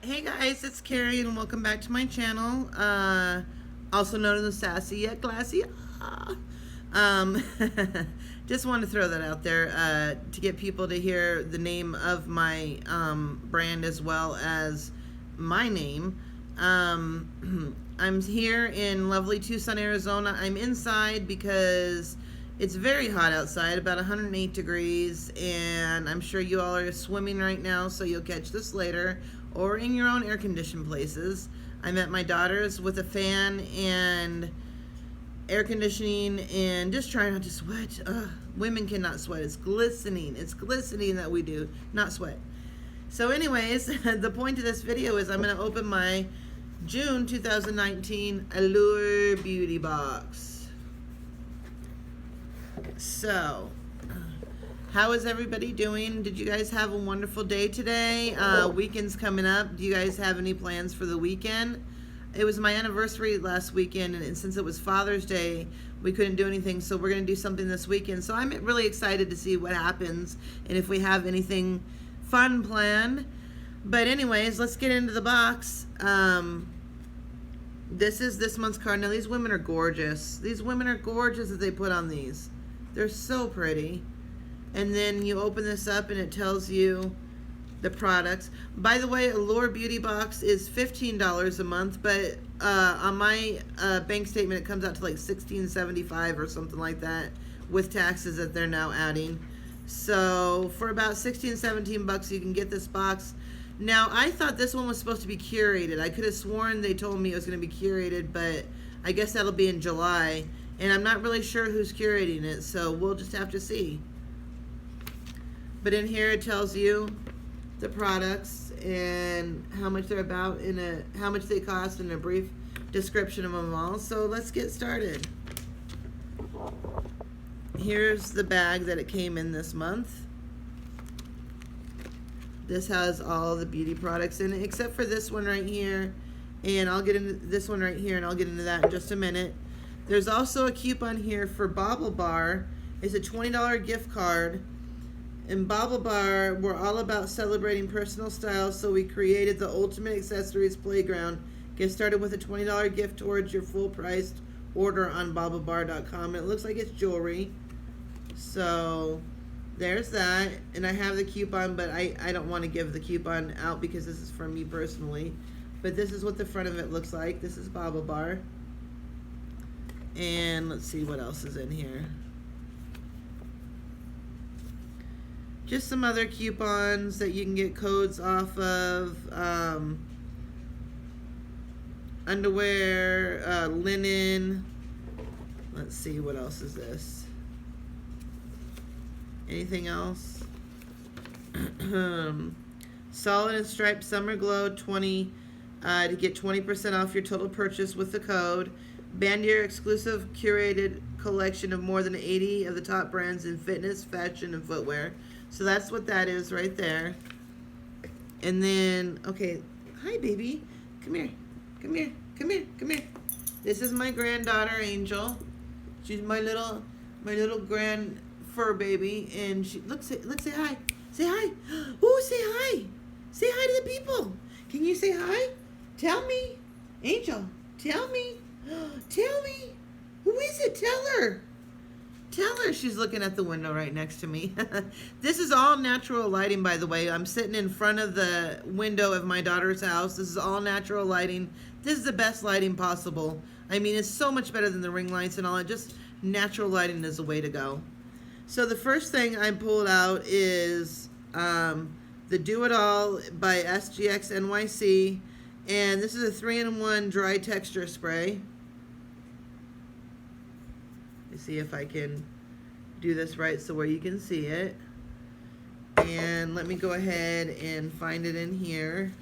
Hey guys, it's Carrie and welcome back to my channel. Also known as Sassy Yet Classy. Um, just wanted to throw that out there to get people to hear the name of my brand as well as my name. I'm here in lovely Tucson, Arizona. I'm inside because it's very hot outside, about 108 degrees, and I'm sure you all are swimming right now, so you'll catch this later, or in your own air-conditioned places. I'm at my daughter's with a fan and air conditioning and just trying not to sweat. Women cannot sweat. It's glistening. It's glistening that we do, not sweat. So anyways, the point of this video is I'm going to open my June 2019 Allure Beauty Box. So, how is everybody doing? Did you guys have a wonderful day today? Weekend's coming up. Do you guys have any plans for the weekend? It was my anniversary last weekend, and since it was Father's Day, we couldn't do anything, so we're going to do something this weekend. So I'm really excited to see what happens and if we have anything fun planned. But anyways, let's get into the box. This is this month's card. Now, these women are gorgeous. These women are gorgeous that they put on these. They're so pretty. And then you open this up and it tells you the products. By the way, Allure Beauty Box is $15 a month, but on my bank statement it comes out to like $16.75 or something like that with taxes that they're now adding. So for about 16, 17 bucks you can get this box. Now, I thought this one was supposed to be curated. I could have sworn they told me it was going to be curated, but I guess that'll be in July. And I'm not really sure who's curating it, so we'll just have to see. But in here it tells you the products and how much they're about, how much they cost, and a brief description of them all. So let's get started. Here's the bag that it came in this month. This has all the beauty products in it, except for this one right here. And I'll get into this one right here, and I'll get into that in just a minute. There's also a coupon here for Bobble Bar. It's a $20 gift card. In Bobble Bar, we're all about celebrating personal style, so we created the ultimate accessories playground. Get started with a $20 gift towards your full-priced order on BobbleBar.com. It looks like it's jewelry. So there's that. And I have the coupon, but I don't want to give the coupon out because this is from me personally. But this is what the front of it looks like. This is Bobble Bar. And let's see what else is in here. Just some other coupons that you can get codes off of. Underwear, linen. Let's see, what else is this? Anything else? Solid and Striped Summer Glow 20 to get 20% off your total purchase with the code. Bandier exclusive curated collection of more than 80 of the top brands in fitness, fashion, and footwear. So that's what that is right there. And then, okay, hi baby. Come here. Come here. Come here. Come here. This is my granddaughter, Angel. She's my little grand fur baby. And she, look, say hi. Say hi. Ooh, say hi. Say hi to the people. Can you say hi? Tell me. Angel, tell me. Tell me. Who is it? Tell her. Tell her. She's looking at the window right next to me. This is all natural lighting, by the way. I'm sitting in front of the window of my daughter's house. This is all natural lighting. This is the best lighting possible. I mean, it's so much better than the ring lights and all that. Just natural lighting is the way to go. So the first thing I pulled out is the Do It All by SGX NYC. And this is a 3-in-1 dry texture spray. Let's see if I can do this right so where you can see it. And let me go ahead and find it in here.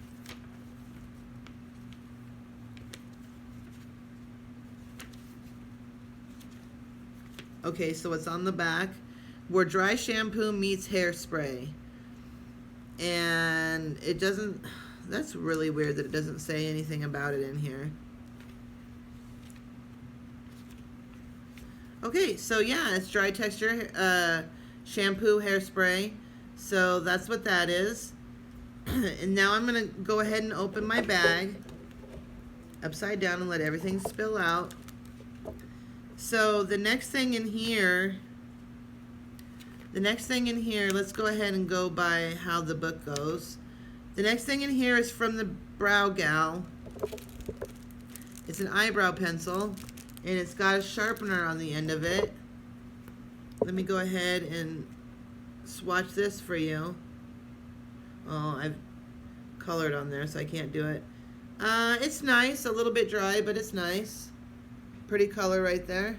Okay, so it's on the back. Where dry shampoo meets hairspray. And it doesn't, that's really weird that it doesn't say anything about it in here. Okay, so yeah, it's dry texture shampoo hairspray. So that's what that is. And now I'm going to go ahead and open my bag upside down and let everything spill out. So the next thing in here, let's go ahead and go by how the book goes. The next thing in here is from the Brow Gal. It's an eyebrow pencil, and it's got a sharpener on the end of it. Let me go ahead and swatch this for you. Oh, I've colored on there, so I can't do it. It's nice, a little bit dry, but it's nice. Pretty color right there.